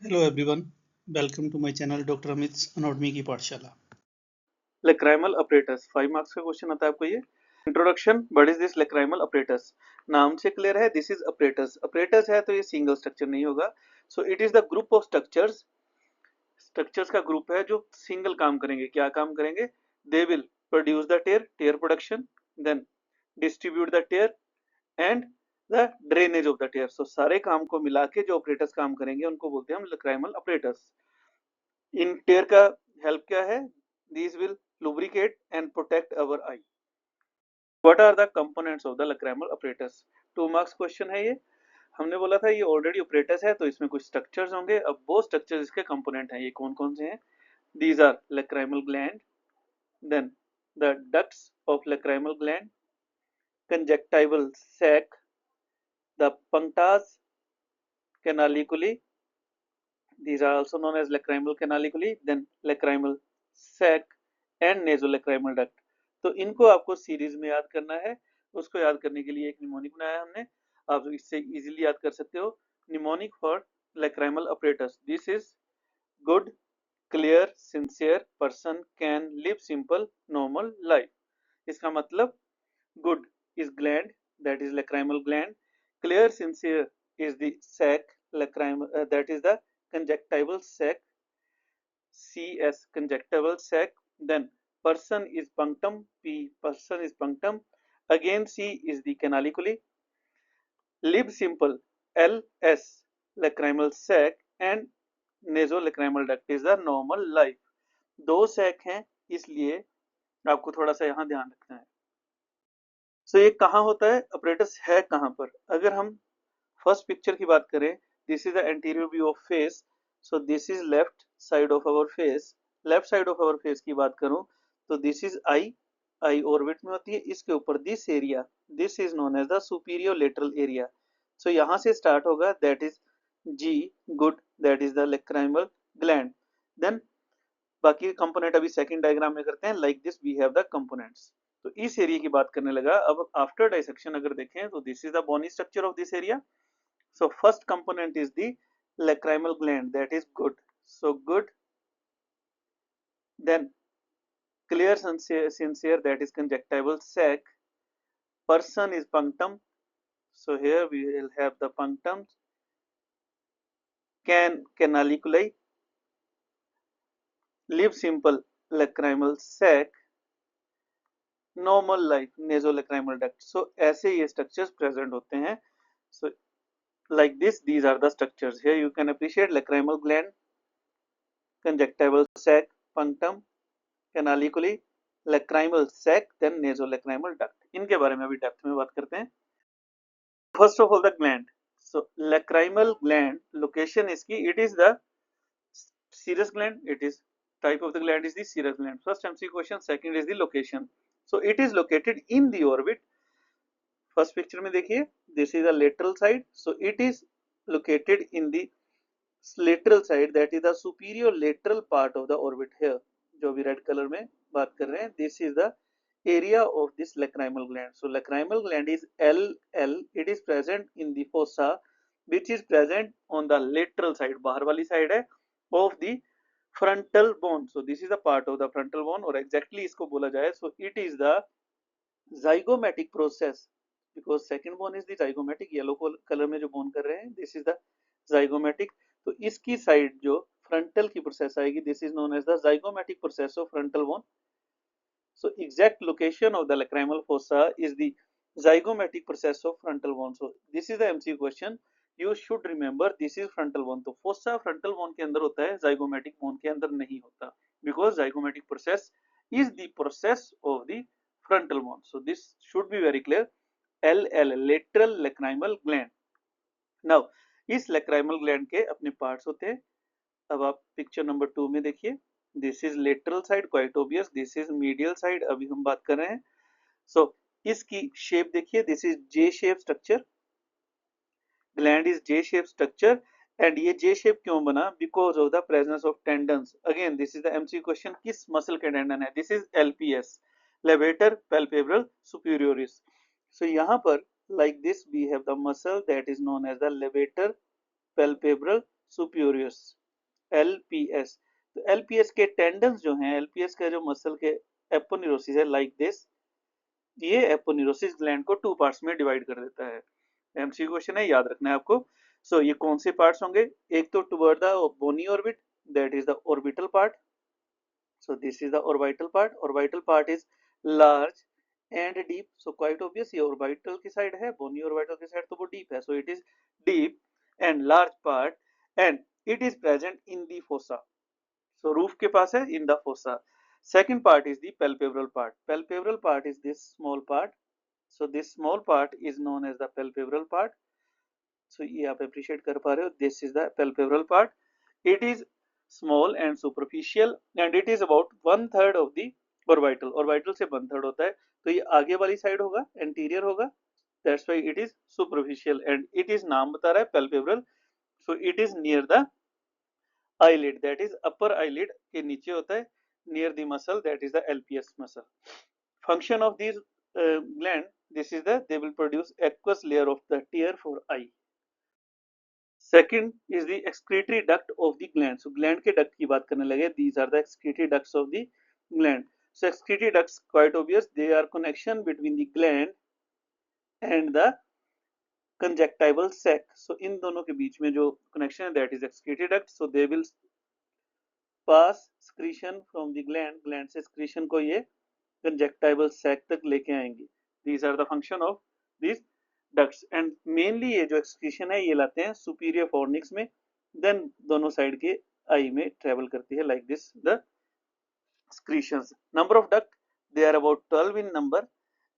Hello everyone, welcome to my channel Dr. Amit's Anatomy की पाठशाला। Lacrimal apparatus 5 marks का question आता है आपको ये। Introduction, what is this lacrimal apparatus. नाम से क्लियर है, दिस इज अपरेटस। अपरेटस है तो ये सिंगल स्ट्रक्चर नहीं होगा। So it is the group of structures, structures का ग्रुप है जो सिंगल काम करेंगे। क्या काम करेंगे? They will produce the tear, tear production, then distribute the tear and the drainage of the tear. So सारे काम को मिला के जो ऑपरेटर्स काम करेंगे उनको बोलते हैं हम लेक्राइमल ऑपरेटर्स। इन टेयर का हेल्प क्या है? These will lubricate and protect our eye. What are the components of the lacrimal apparatus? 2 marks question है ये। हमने बोला था ये ऑलरेडी ऑपरेटस है तो इसमें कुछ स्ट्रक्चर्स होंगे। अब वो स्ट्रक्चर्स इसके कंपोनेंट हैं, ये कौन कौन से हैं? These are lacrimal gland, then the ducts of lacrimal gland, conjunctival sac, the punctas canaliculi, these are also known as lacrimal canaliculi, then lacrimal sac and nasolacrimal duct। तो इनको आपको सीरीज में याद करना है। उसको याद करने के लिए एक निमोनिक बनाया हमने, आप इससे इजीली याद कर सकते हो। Mnemonic for lacrimal apparatus, this is good, clear, sincere person can live simple normal life। इसका मतलब good is gland, that is lacrimal gland, clear sincere is the sac lacrimal, that is the conjunctival sac, CS conjunctival sac, then person is punctum, P person is punctum, again C is the canaliculi, lib simple LS lacrimal sac and nasolacrimal duct is the normal life। दो sac हैं इसलिए आपको थोड़ा सा यहाँ ध्यान रखना है। सो ये कहाँ होता है, अपरेटस है कहाँ पर? अगर हम फर्स्ट पिक्चर की बात करें, this is the anterior view of face, so this is left side of our face. Left side of our face की बात करूं तो this is eye, eye orbit में होती है। इसके ऊपर this area, this is known as the superior lateral area. So यहाँ से स्टार्ट होगा, दैट इज जी, good, that is the lacrimal gland. Then बाकी कंपोनेंट अभी सेकंड डायग्राम में करते हैं। Like this we have the components. तो इस एरिया की बात करने लगा। अब आफ्टर डाइसेक्शन अगर देखें तो this is the bony structure of this area. So first component is the lacrimal gland, that is good. So good. Then clear sincere, that is conjunctival sac. Person is punctum. So here we will have the punctum. Canaliculi. Lip simple lacrimal sac. Normal life nasolacrimal duct. So ऐसे ये structures present होते हैं। So like this, these are the structures. Here you can appreciate lacrimal gland, conjunctival sac, punctum, canaliculi, lacrimal sac, then nasolacrimal duct। इनके बारे में अभी depth में बात करते हैं। First of all the gland. So lacrimal gland location इसकी, it is the serous gland, it is type of the gland is the serous gland। first MCQ question, second is the location। so it is located in the orbit। First picture में देखिए, this is the lateral side, so it is located in the lateral side, that is the superior lateral part of the orbit here। जो भी red colour में बात कर रहे हैं, this is the area of this lacrimal gland। so lacrimal gland is LL, it is present in the fossa which is present on the lateral side, बाहर वाली side है, of the frontal bone। so this is the part of the frontal bone, और exactly इसको बोला जाए so it is the zygomatic process, because second bone is the zygomatic। Yellow colour में जो bone कर रहे हैं, दिस इज द zygomatic। तो इसकी साइड जो फ्रंटल की प्रोसेस आएगी, this is known as the zygomatic process of frontal bone। so exact location of the lacrimal fossa is the zygomatic process of frontal bone। so this is the MCQ question, you should remember this is frontal bone। तो fossa frontal bone के अंदर होता है, zygomatic bone के अंदर नहीं होता, because zygomatic process is the process of the frontal bone। so this should be very clear। LL lateral lacrimal gland। now इस lacrimal gland के अपने parts होते हैं। अब आप पिक्चर नंबर 2 में देखिए, this is lateral side, quite obvious, this is medial side, अभी हम बात कर रहे हैं। सो इसकी शेप देखिए, this is J shape structure, gland is J shape structure. And ये जे शेप क्यों बना? Because of the presence of tendons. Again this is the MC question, किस मसल के टेंडन है? This is LPS, levator palpebral superioris. So यहाँ पर like this we have the muscle that is known as the levator palpebral सुपियोरियस, LPS। तो LPS के tendons जो हैं, LPS का जो मसल के एपोन्यूरोसिस है लाइक दिस, ये एपोन्यूरोसिस ग्लैंड को 2 पार्ट्स में डिवाइड कर देता है। एमसीक्यू क्वेश्चन है, याद रखना है आपको। सो ये कौन से पार्ट्स होंगे? एक तो toward the bony orbit, that is the orbital part. So this is the orbital part. Orbital part is large and deep. So quite obvious, ये orbital की side है, bony orbital की side तो वो deep है. So it is deep and large part, and it is present in the fossa. So roof के पास है, in the fossa. Second part is the palpebral part. Palpebral part is this small part. So this small part is known as the palpebral part. So ये आप appreciate कर पा रहे हो. This is the palpebral part. It is small and superficial and it is about 1/3 of the orbital. Orbital से 1/3 होता है, तो ये आगे वाली साइड होगा, anterior होगा. That's why it is superficial and it is नाम बता रहा है palpebral. So it is near the eyelid, that is upper eyelid के नीचे होता है, near the muscle, that is the LPS muscle. Function of these gland, this is the, they will produce aqueous layer of the tear for eye. Second is the excretory duct of the gland. So gland के duct की बात करने लगे. These are the excretory ducts of the gland. So excretory ducts, quite obvious, they are connection between the gland and the conjunctival sac. So इन दोनों के बीच में जो connection है, that is excretory duct. So they will pass secretion from the gland. Gland से secretion को ये conjunctival sac तक लेके आएंगे. These are the function of these ducts and mainly ये जो excretion है ये लाते हैं superior fornix में, then दोनों साइड के आई में travel करती है like this the secretions. Number of duct, they are about 12 in number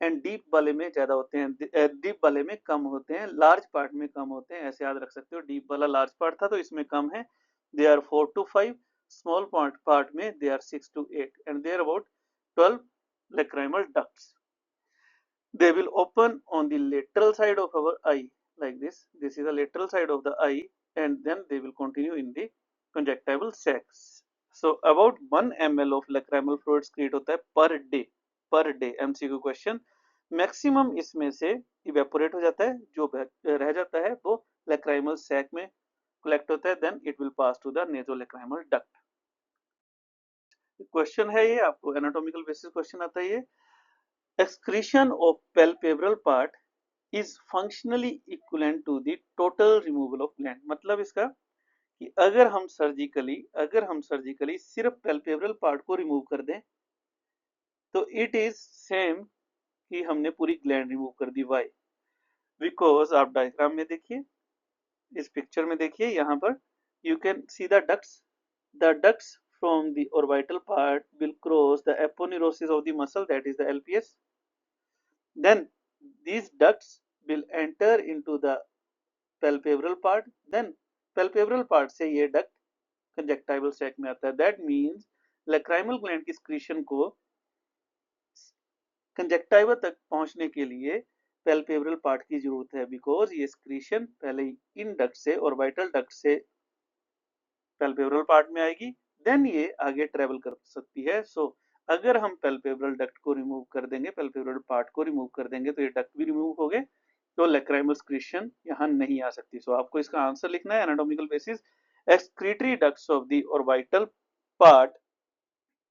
and deep वाले में ज्यादा होते हैं, deep वाले में कम होते हैं, large part में कम होते हैं. ऐसे याद रख सकते हो, deep वाला large part था तो इसमें कम है. They are 4 to 5, small part में they are 6 to 8 and they are about 12 lacrimal ducts. They will open on the lateral side of our eye like this. This is the lateral side of the eye and then they will continue in the conjunctival sacs. So about 1 ml of lacrimal fluid secrete होता है per day. MCQ question. Maximum इसमें से evaporate हो जाता है, जो रह जाता है वो lacrimal sac में collect होता है, then it will pass to the nasolacrimal duct. Question है ये, आपको anatomical basis question आता है ये. Excretion of palpebral part is functionally equivalent to the total removal of gland. मतलब इसका कि अगर हम सर्जिकली सिर्फ palpebral part को रिमूव कर दें तो it is same कि हमने पूरी gland रिमूव कर दी. Why? Because आप डायग्राम में देखिए, इस पिक्चर में देखिए, यहाँ पर you can see the ducts from the orbital part will cross the aponeurosis of the muscle, that is the LPS. Then these ducts will enter into the palpebral part. Then palpebral part से ये duct conjunctival sac में आता है. That means lacrimal gland की secretion को conjunctiva तक पहुंचने के लिए palpebral part की जरूरत है, because ये secretion पहले इन duct से, orbital duct से palpebral part में आएगी, then ये आगे travel कर सकती है. So अगर हम palpebral duct को रिमूव कर देंगे, palpebral part को रिमूव कर देंगे तो ये duct भी रिमूव हो गए, तो lacrimal secretion यहाँ नहीं आ सकती. So आपको इसका आंसर लिखना है anatomical basis. Excretory ducts of the orbital part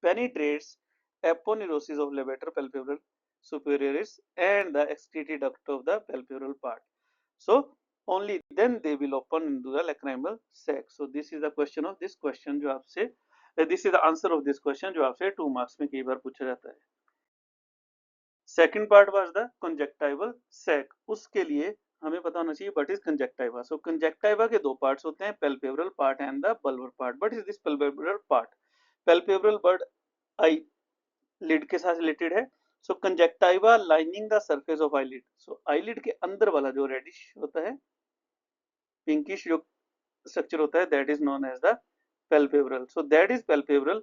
penetrates aponeurosis of levator palpebral superioris and the excretory duct of the palpebral part. So only then they will open into the lacrimal sac. So this is the question of this question जो आपसे, this is the answer of this question जो आपसे 2 marks में कई बार पूछा जाता है. Second part was the conjunctival sac. उसके लिए हमें पता होना चाहिए what is conjunctiva. So conjunctiva के दो parts होते हैं, palpebral part and the bulbar part. What is this palpebral part? Palpebral part eyelid के साथ related है. So conjunctiva lining the surface of eyelid. So eyelid के अंदर वाला जो reddish होता है, pinkish जो structure होता है, that is known as the palpebral. So that is palpebral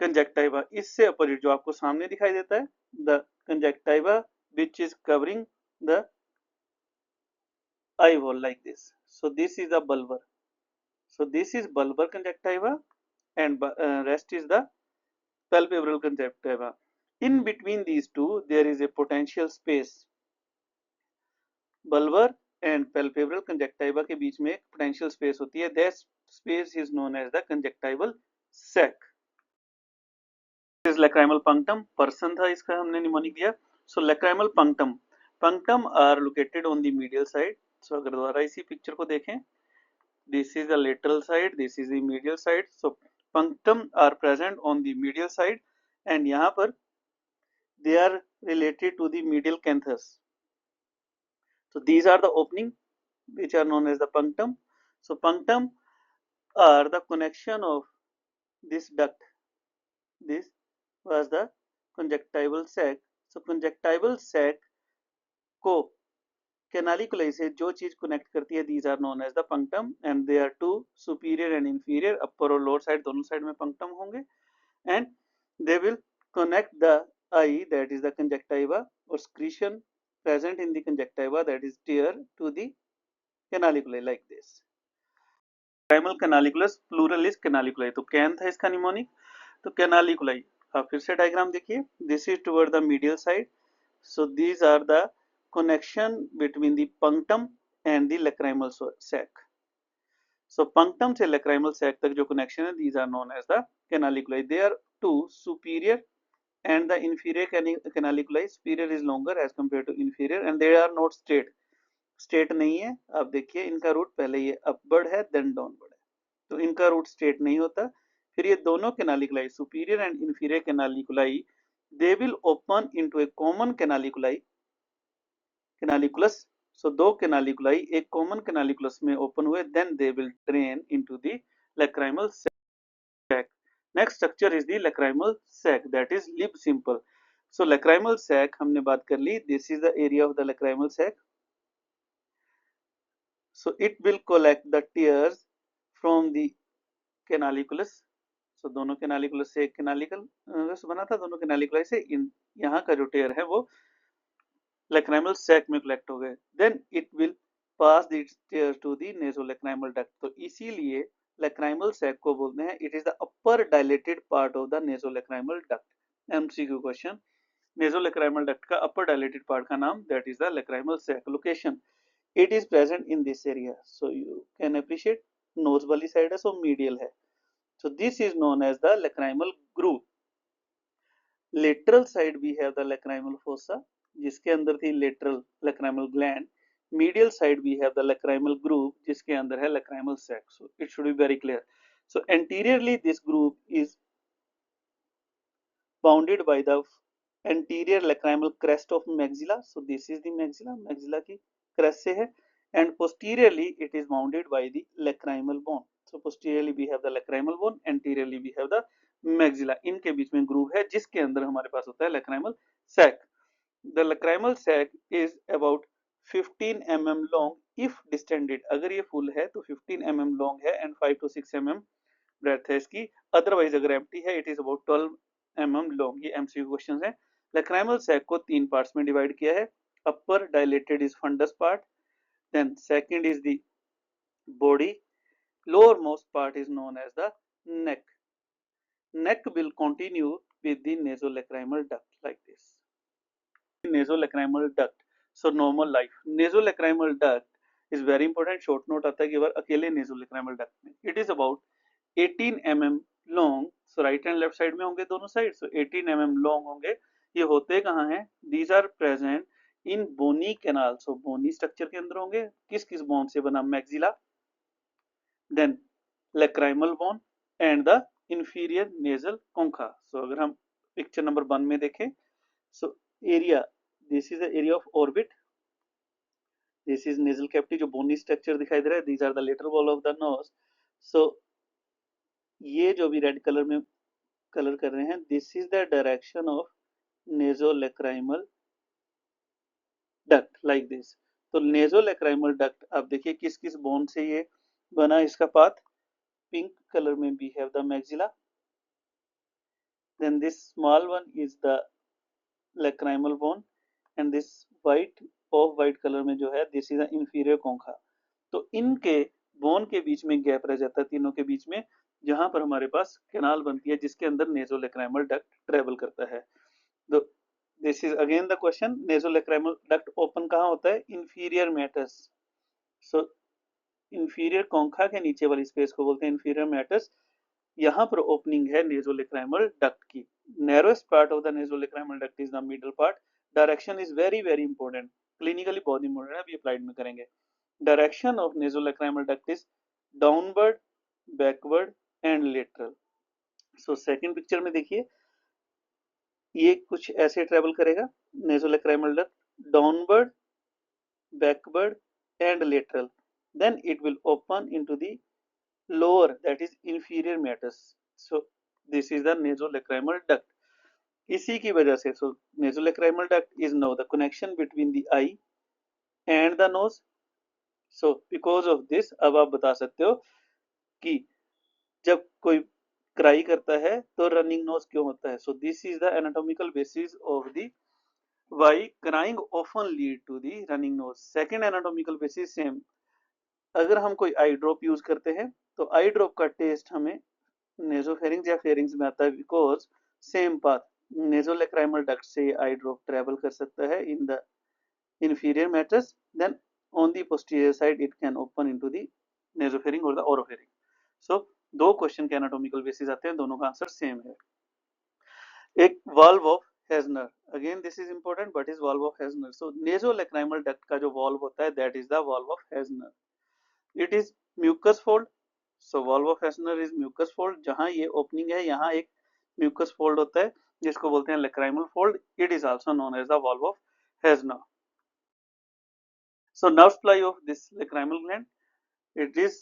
conjunctiva. इससे opposite जो आपको सामने दिखाई देता है, the conjunctiva which is covering the eye wall like this. So this is the bulbar. So this is bulbar conjunctiva and rest is the palpebral conjunctiva. In between these two there is a potential space. Bulbar and palpebral conjunctiva के बीच में एक potential space होती है, that space is known as the conjunctival sac. Is lacrimal punctum, person था इसका हमने mnemonic दिया। So lacrimal punctum, punctum are located on the medial side. So अगर दोबारा इसी पिक्चर को देखें, this is the lateral side, this is the medial side. So punctum are present on the medial side and यहाँ पर they are related to the medial canthus. So these are the opening which are known as the punctum. So punctum are the connection of this duct. This was the conjunctival sac. So conjunctival sac को कैनालिकुलाई से जो चीज connect करती है, these are known as the punctum and they are two, superior and inferior, upper और lower side दोनों side में punctum होंगे and they will connect the eye, that is the conjunctiva, or secretion present in the conjunctiva, that is tear, to the canaliculi like this. Primal canaliculus, plural is canaliculi. तो can था इसका mnemonic, तो canaliculi। आप फिर से diagram देखिए, this is toward the medial side. So these are the connection between the punctum and the lacrimal sac. So punctum से lacrimal sac तक जो connection है, these are known as the canaliculi. They are two, superior and the inferior canaliculi. Superior is longer as compared to inferior and they are not straight. Straight नहीं है। आप देखिए इनका root पहले ये upward है then downward है, तो इनका रूट straight नहीं होता। फिर ये दोनों canaliculi, superior and inferior canaliculi, they will open into a common canaliculi, canalicus. So दो canaliculi एक common canalicus में open हुए, then they will drain into the lacrimal sac. Next structure is the lacrimal sac, that is lip simple. So lacrimal sac हमने बात कर ली, this is the area of the lacrimal sac. So it will collect the tears from the canaliculus. So दोनों canaliculus से एक canaliculus बना था, दोनों canaliculi से यहाँ का जो tear है वो lacrimal sac में collect हो गए, then it will pass the tears to the nasolacrimal duct. तो इसीलिए lacrimal sac को बोलते हैं it is the upper dilated part of the nasolacrimal duct. MCQ question, nasolacrimal duct का upper dilated part का नाम, that is the lacrimal sac. Location, it is present in this area. So you can appreciate nose वाली side है, so medial है. So this is known as the lacrimal groove. Lateral side we have the lacrimal fossa, जिसके अंदर थी lateral lacrimal gland. Medial side we have the lacrimal groove, जिसके अंदर है lacrimal sac. So it should be very clear. So anteriorly this groove is bounded by the anterior lacrimal crest of maxilla. So this is the maxilla, maxilla की crest से है, and posteriorly it is bounded by the lacrimal bone. So posteriorly we have the lacrimal bone, anteriorly we have the maxilla. इनके बीच में groove है जिसके अंदर हमारे पास होता है lacrimal sac. The lacrimal sac is about 15 mm long if distended. अगर ये full है तो 15 mm long है and 5 to 6 mm breadth है इसकी. Otherwise अगर empty है it is about 12 mm long. ये MCQ questions है. Lacrimal sac को तीन parts में divide किया है. Upper dilated is fundus part, then second is the body, lowermost part is known as the neck. Neck will continue with the nasolacrimal duct like this. Nasolacrimal duct. So normal life. Nasolacrimal duct is very important. Short note आता है कि बार अकेले nasolacrimal duct में. It is about 18 mm long. So right and left side में होंगे दोनों side. So 18 mm long होंगे. ये होते कहाँ हैं? These are present in bony canal. So bony structure के अंदर होंगे. किस किस bone से बना? Maxilla, then lacrimal bone and the inferior nasal concha. So अगर हम picture number 1 में देखें, so area, this is the area of orbit, this is nasal cavity जो bony structure दिखाई दे रहा है, these are the lateral wall of the nose. So ये जो भी red color में color कर रहे हैं, this is the direction of nasolacrimal duct like this. तो nasolacrimal duct आप देखिए किस किस bone से ये बना इसका path. Pink color में we have the maxilla, then this small one is the lacrimal bone and this white of white colour में जो है this is the inferior concha. तो इनके बोन के बीच में गैप रह जाता है तीनों के बीच में, जहां पर हमारे पास कैनाल बनती है जिसके अंदर नेसोलैक्राइमल डक्ट ट्रेवल करता है. तो this is again the question, nasolacrimal duct open कहां होता है? Inferior meatus. So inferior concha के नीचे वाली स्पेस को बोलते हैं इंफीरियर मैटस। यहाँ पर ओपनिंग है नेसोलेक्राइमल डक्ट की। Narrowest part of the nasolacrimal duct is the middle part. Direction is very very important, clinically बहुत इंपॉर्टेंट है, अभी अप्लाइड में करेंगे। Direction of nasolacrimal duct is downward, backward and lateral. So second picture में देखिए, ये कुछ ऐसे ट्रेवल करेगा nasolacrimal duct, downward, backward and lateral, then it will open into the lower, that is inferior meatus. So this is the nasolacrimal duct. इसी की वजह से so nasolacrimal duct is now the connection between the eye and the nose. So because of this अब आप बता सकते हो कि जब कोई क्राई करता है तो रनिंग नोज क्यों होता है। So this is the anatomical basis of the why crying often lead to the running nose. Second anatomical basis same, अगर हम कोई आई ड्रॉप यूज करते हैं तो आई ड्रॉप का टेस्ट हमें नेजोफेरिंग्स या फेरिंग्स में आता है, बिकॉज सेम पाथ नेजोलेक्राइमल डक्ट से आई ड्रॉप ट्रेवल कर सकता है in the inferior matrix, then on the posterior side it can open into the nasopharynx or the oropharynx. So दो क्वेश्चन के एनाटॉमिकल बेसिस आते हैं, दोनों का आंसर सेम है। एक valve of Hasner, again this is important, what is valve of Hasner. So nasolacrimal duct का जो वाल्व होता है that is the valve of Hasner. It is mucous fold. So valve of Hasner is mucous fold, जहां ये opening है यहाँ एक mucus fold होता है जिसको बोलते हैं lacrimal fold. It is also known as the valve of Hasner. So nerve supply of this lacrimal gland, it is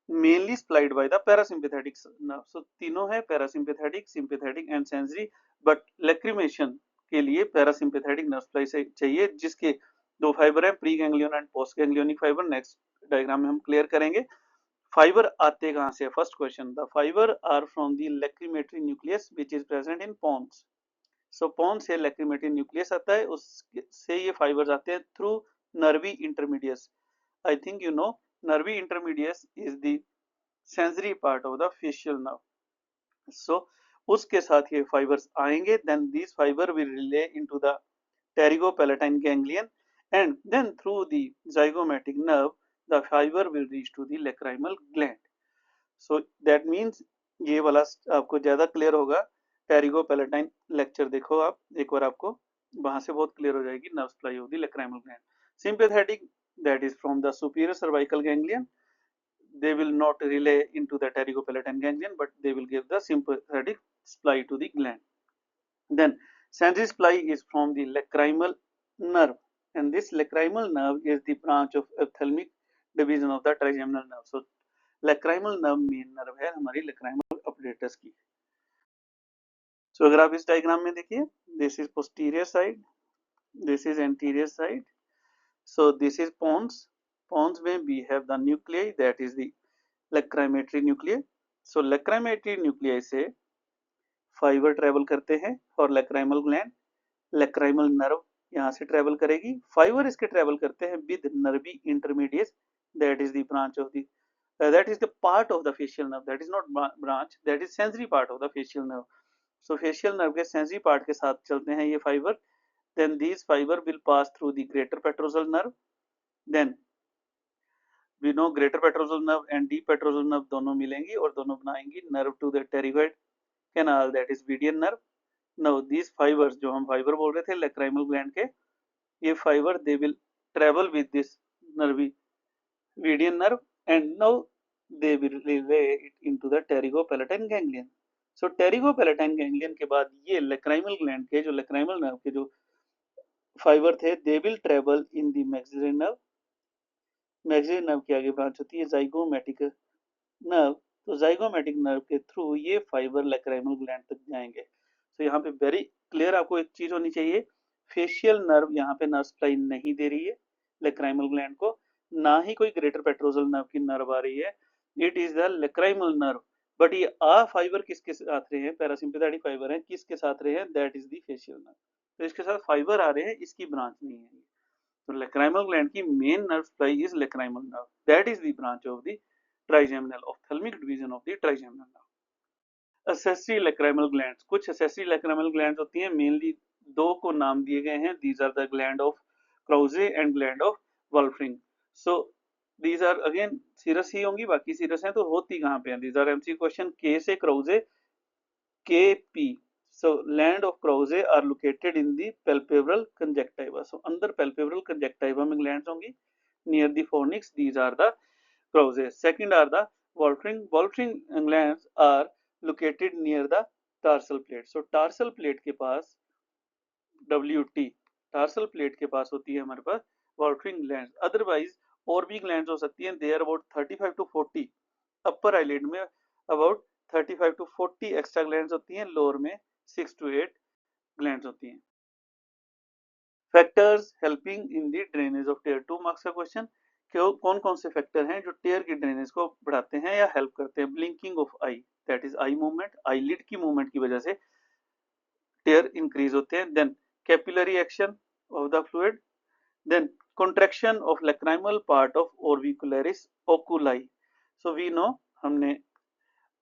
mainly supplied by the parasympathetic nerve. So तीनों है parasympathetic, sympathetic and sensory, but lacrimation के लिए parasympathetic nerve supply से चाहिए, जिसके दो fibre है, pre ganglion and post ganglionic fibre. Next diagram में हम क्लियर करेंगे। फाइबर आते कहाँ से? First question, the fibre are from the lacrimatory nucleus which is present in pons. So pons से लैक्रिमेटरी न्यूक्लियस आता है, उससे ये फाइबर्स आते हैं through nervi intermedius. I think you know nervi intermedius is the sensory part of the facial nerve. So उसके साथ ये fibers आएंगे, then these fiber will relay into the pterygopalatine ganglion and then through the zygomatic nerve the fiber will reach to the lacrimal gland. So that means ये वाला आपको ज्यादा clear होगा। टेरिगोपैलेटाइन lecture देखो आप एक बार, आपको वहां से बहुत क्लियर हो जाएगी nerve supply of the lacrimal gland. Sympathetic, that is from the superior cervical ganglion, they will not relay into the pterygopalatine ganglion, but they will give the sympathetic supply to the gland. Then sensory supply is from the lacrimal nerve, and this lacrimal nerve is the branch of ophthalmic division of the trigeminal nerve. So lacrimal nerve main nerve है हमारी lacrimal apparatus की। So अगर आप इस diagram में देखिए, this is posterior side, this is anterior side. So this is pons. Pons में we have the nuclei, that is the lacrimatary nuclei. So lacrimatary nuclei से फाइबर ट्रेवल करते हैं और lacrimal gland, lacrimal nerve यहाँ से travel करेगी। Fibre इसके travel करते हैं with nervi intermediate, that is the branch of the that is the part of the facial nerve, that is not branch, that is sensory part of the facial nerve. So facial nerve के sensory part के साथ चलते हैं ये fibre. Then these fiber will pass through the greater petrosal nerve. Then we know greater petrosal nerve and deep petrosal nerve दोनों मिलेंगी और दोनों बनाएंगी nerve to the pterygoid canal, that is median nerve. Now these fibers, जो हम fibre बोल रहे थे lacrimal gland के, ये fibre they will travel with this nervy median nerve and now they will relay it into the pterygopalatine ganglion. So pterygopalatine ganglion के बाद ये lacrimal gland के जो lacrimal nerve के जो फाइबर थे they will travel in the maxillary nerve. Maxillary nerve की आगे ब्रांच होती है जाइगोमैटिक नर्व, तो जाइगोमैटिक नर्व के थ्रू ये फाइबर लैक्राइमल ग्लैंड तक जाएंगे। तो यहाँ पे वेरी क्लियर आपको एक चीज होनी चाहिए, फेशियल नर्व यहाँ पे नर्व सप्लाई नहीं दे रही है लैक्राइमल ग्लैंड को, ना ही कोई ग्रेटर पेट्रोजल नर्व की नर्व आ रही है, it is the lacrimal nerve. But ये आ फाइबर किसके साथ रहे हैं? पैरासिम्पैथेटिक फाइबर है, किसके साथ रहे हैं? That is the facial nerve. तो इसके साथ फाइबर आ रहे हैं, इसकी ब्रांच नहीं है। So lacrimal gland की main nerve supply is lacrimal nerve. That is the branch of the trigeminal ophthalmic division of the trigeminal nerve. Accessory lacrimal glands, कुछ accessory lacrimal glands होती हैं, mainly दो को नाम दिए गए हैं, these are the gland of Krause and gland of Wolfram. So these are again serous ही होंगी, बाकी सीरस हैं तो होती कहाँ पे हैं? These are MC question. K से Krause, KP. So land of Krause are located in the palpebral conjunctiva. So अंदर palpebral conjunctiva में glands होंगी near the fornix. These are the Krause. Second are the Voltring. Voltring glands are located near the tarsal plate. So tarsal plate के पास WT, tarsal plate के पास होती है हमारे पास Voltring glands. Otherwise और भी glands हो सकती हैं. They are about 35 to 40. Upper eyelid में about 35 to 40 extra glands होती हैं. Lower में 6 to 8 glands होती हैं. Factors helping in the drainage of tear. 2 marks का क्वेश्चन. कौन कौन से फैक्टर हैं जो टेयर की ड्रेनेज को बढ़ाते हैं या हेल्प करते हैं? Blinking of eye, that is eye movement, eyelid की मूवमेंट की वजह से टेयर इंक्रीज होते हैं. Then capillary action of the fluid, then contraction of lacrimal part of orbicularis oculi. So we know, हमने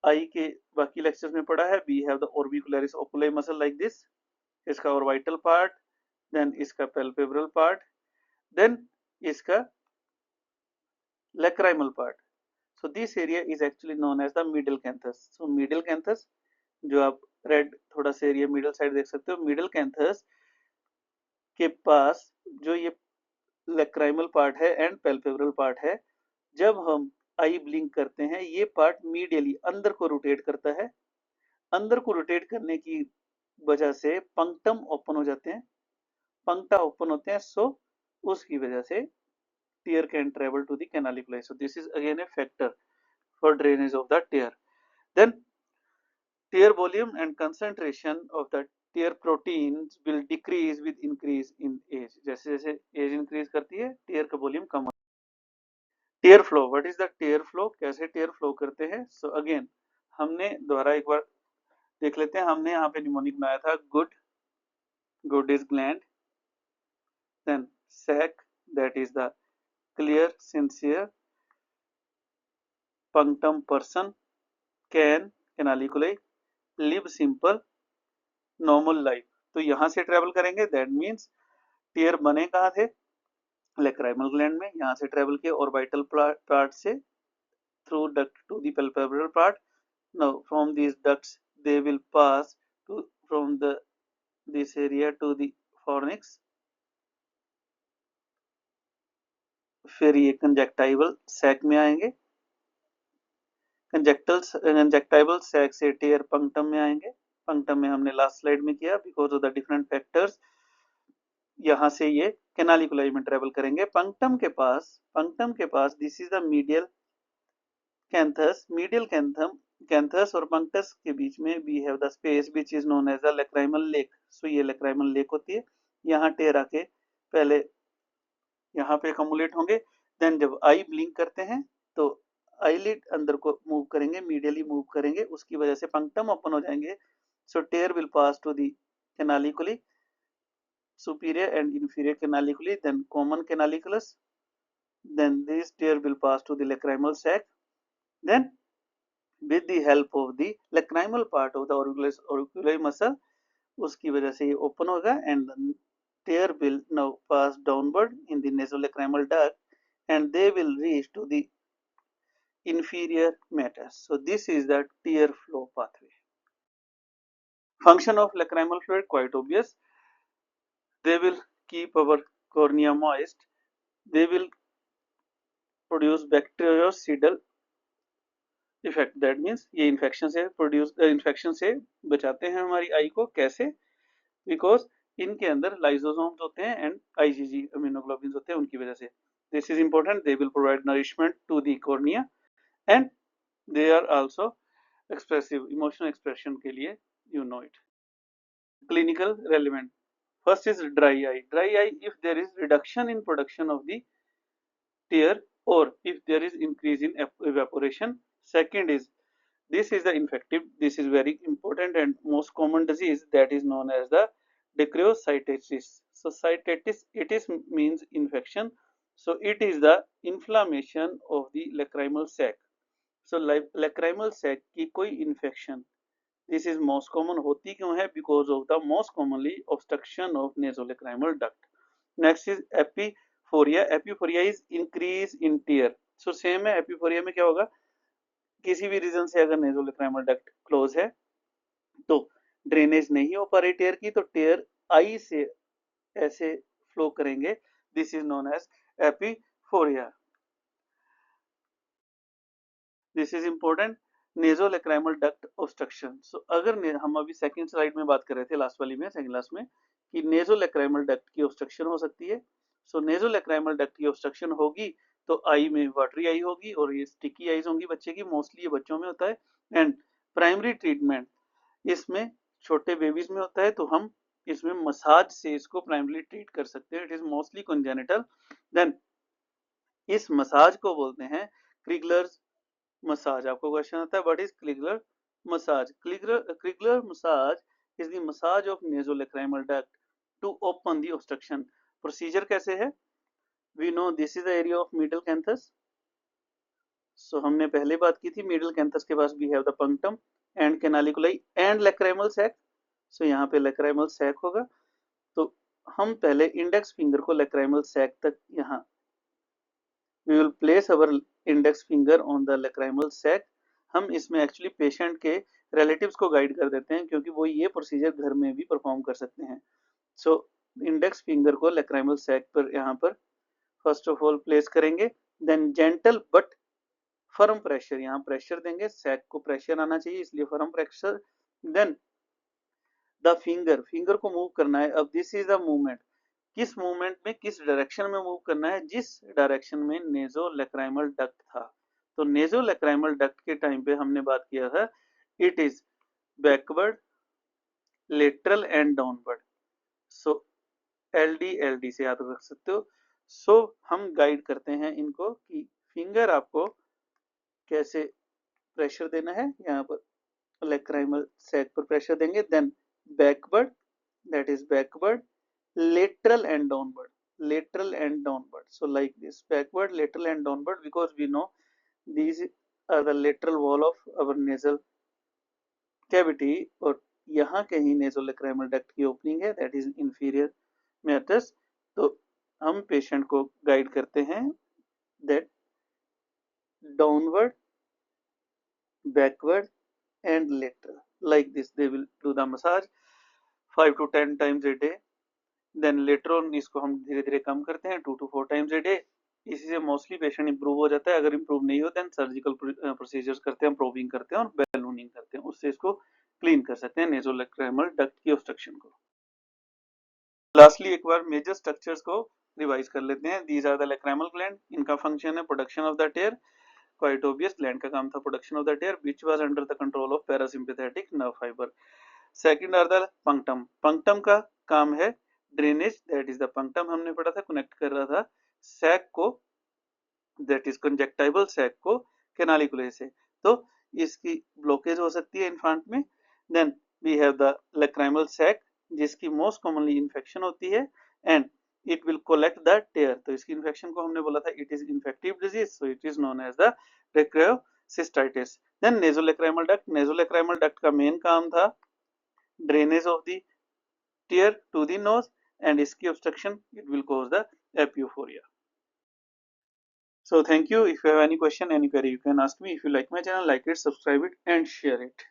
आई के बाकी लेक्चर्स में पढ़ा है, we have the orbicularis oculi muscle like this, इसका orbital part, then इसका palpebral part, then इसका lacrimal part. So this area is actually known as the middle canthus. So middle canthus, जो आप रेड थोड़ा सा एरिया मिडल साइड देख सकते हो, मिडल कैंथस के पास जो ये लैक्राइमल पार्ट है एंड पैल्पेब्रल पार्ट है, जब हम आई ब्लिंक करते हैं ये पार्ट मीडियली अंदर को रोटेट करता है. अंदर को रोटेट करने की वजह से पंक्टम ओपन हो जाते हैं, पंक्टा ओपन होते हैं. सो उसकी वजह से tear can travel to the canaliculi. So this is again a factor for drainage of the tear. Then tear volume and concentration of the tear proteins will decrease with increase in age. जैसे जैसे as increase करती है tier का volume कम होता है. Tear flow, what is the tear flow, कैसे tear flow करते हैं? सो अगेन हमने दोबारा एक बार देख लेते हैं. हमने यहाँ पे निमोनिक बनाया था, good is gland, then sac that is the clear, sincere, punctum person, canaliculi, live simple, normal life. तो यहाँ से ट्रेवल करेंगे, दैट मीन्स टीयर बने कहाँ थे? लैक्राइमल ग्लैंड में. यहाँ से ट्रेवल किए ऑर्बिटल पार्ट से through duct to the palpebral part. Now from these ducts they will pass to from this area to the fornix. फिर ये कंजक्टाइवल सैक में आएंगे, कंजक्टाइवल सैक से टीयर पंक्टम में आएंगे. पंक्टम में हमने लास्ट स्लाइड में किया, because of the different factors यहाँ से ये कैनालिकुलाई में ट्रेवल करेंगे. पंक्टम के पास this is the medial canthus. Medial canthus और पंक्टस के बीच में we have the space which is known as the lacrimal lake. So ये लैक्राइमल लेक होती है. यहाँ टेयर आके पहले यहाँ पे अकोमुलेट होंगे, देन जब आई ब्लिंक करते हैं तो आईलिड अंदर को मूव करेंगे, मीडियली मूव करेंगे, उसकी वजह से पंक्टम ओपन हो जाएंगे. So tear will pass to the canaliculi, superior and inferior canaliculi, then common canaliculus, then this tear will pass to the lacrimal sac, then with the help of the lacrimal part of the auriculi muscle उसकी वजह से ये open होगा and the tear will now pass downward in the nasolacrimal duct and they will reach to the inferior meatus. So this is the tear flow pathway. Function of lacrimal fluid quite obvious. They will keep our cornea moist. They will produce bactericidal effect. That means ये infection से बचाते हैं हमारी आई को. कैसे? Because इनके अंदर lysosomes होते हैं एंड IgG इम्यूनोग्लोबिन्स होते हैं, उनकी वजह से. This is important. They will provide nourishment to the cornea and they are also expressive, emotional expression के लिए you know it. Clinical relevant. First is dry eye. Dry eye if there is reduction in production of the tear or if there is increase in evaporation. Second is this is the infective. This is very important and most common disease that is known as the dacryocytitis. So cytitis, it is means infection. So it is the inflammation of the lacrimal sac. So lacrimal sac की कोई infection, this is most common होती क्यों है? Because of the most commonly obstruction of nasolacrimal duct. Next is epiphoria. Epiphoria is increase in tear. So same है, एपिफोरिया में क्या होगा, किसी भी रीजन से अगर नेजोलैक्राइमल डक्ट क्लोज है तो ड्रेनेज नहीं हो पा रही टेयर की, तो टेयर आई से ऐसे फ्लो करेंगे, this is known as epiphora. This is important, nasolacrimal duct obstruction. So अगर हम अभी सेकंड स्लाइड में बात कर रहे थे लास्ट वाली में, सेकंड लास्ट में, कि नेजोलैक्राइमल डक्ट की ऑब्स्ट्रक्शन हो सकती है। सो नेजोलैक्राइमल डक्ट की ऑब्स्ट्रक्शन होगी तो आई में वाटरी आई होगी और ये स्टिकी आईज होंगी बच्चे की, मोस्टली ये बच्चों में होता है। एंड प्राइमरी ट्रीटमेंट इसमें छोटे बेबीज में होता है, तो हम इसमें मसाज से इसको प्राइमरी ट्रीट कर सकते हैं, it is mostly congenital. Then इस मसाज को बोलते हैं क्रिगलर्स मसाज। आपको क्वेश्चन आता है what is Crigler massage? Crigler massage is the massage of nasolacrimal duct to open the obstruction. Procedure कैसे है? We know this is the area of middle canthus. So हमने पहले बात की थी, मिडल कैंथस के पास we have the punctum and canaliculi and lacrimal sac. So यहाँ पे लैक्राइमल सैक होगा, तो हम पहले इंडेक्स फिंगर को लैक्राइमल सैक तक, यहाँ we will place our index finger on the lacrimal sac। हम इसमें एक्चुअली पेशेंट के रिलेटिव्स को गाइड कर देते हैं क्योंकि वो ये प्रोसीजर घर में भी परफॉर्म कर सकते हैं। सो इंडेक्स फिंगर को लैक्राइमल सैक पर यहाँ पर फर्स्ट ऑफ ऑल प्लेस करेंगे, then gentle but firm pressure, यहाँ प्रेशर देंगे, सैक को प्रेशर आना चाहिए इसलिए firm pressure. Then the finger को मूव करना है। अब दिस इज द मूवमेंट, किस मूवमेंट में, किस डायरेक्शन में मूव करना है? जिस डायरेक्शन में नेजोलैक्राइमल डक्ट था। तो नेजोलैक्राइमल डक्ट के टाइम पे हमने बात किया था, it is backward, lateral and downward. So LD से याद रख सकते हो। सो हम गाइड करते हैं इनको कि फिंगर आपको कैसे प्रेशर देना है, यहाँ पर लैक्राइमल सैक पर प्रेशर देंगे, then backward, that is backward, lateral and downward, so like this, backward, lateral and downward, because we know these are the lateral wall of our nasal cavity और यहाँ कहीं nasolacrimal duct की opening है, that is inferior meatus। तो हम patient को guide करते हैं that downward, backward and lateral, like this they will do the massage 5 to 10 times a day। Then later on इसको हम धीरे धीरे कम करते हैं 2 to 4 टाइम्स ए डे। इसी से मोस्टली पेशेंट इंप्रूव हो जाता है। अगर इंप्रूव नहीं हो देन सर्जिकल प्रोसीजर्स करते हैं, प्रोबिंग करते हैं और बैलूनिंग करते हैं, उससे इसको क्लीन कर सकते हैं नेजोलैक्राइमल डक्ट की ऑब्स्ट्रक्शन को। लास्टली एक बार मेजर स्ट्रक्चर्स को रिवाइज कर लेते हैं। These are the lacrimal gland, इनका फंक्शन है production of the tear, quite obvious, gland का काम था production of the tear which was under the control of parasympathetic nerve fibre. Second are the punctum, punctum का काम है drainage, that is the punctum हमने पढ़ा था, कनेक्ट कर रहा था सैक को, दैट इज कंजक्टाइबल सैक को कैनालिकुलाई से, तो इसकी ब्लॉकेज हो सकती है इन्फांट में। Then we have the lacrimal sac जिसकी मोस्ट कॉमनली इन्फेक्शन होती है and it will collect the tear. तो इसकी इन्फेक्शन को हमने बोला था it is infective disease, so it is known as the dacryocystitis. Then nasolacrimal duct, nasolacrimal duct का मेन काम था drainage of the tear to the nose and इसकी obstruction it will cause the epiophoria. So thank you. If you have any question, any query, you can ask me. If you like my channel, like it, subscribe it and share it.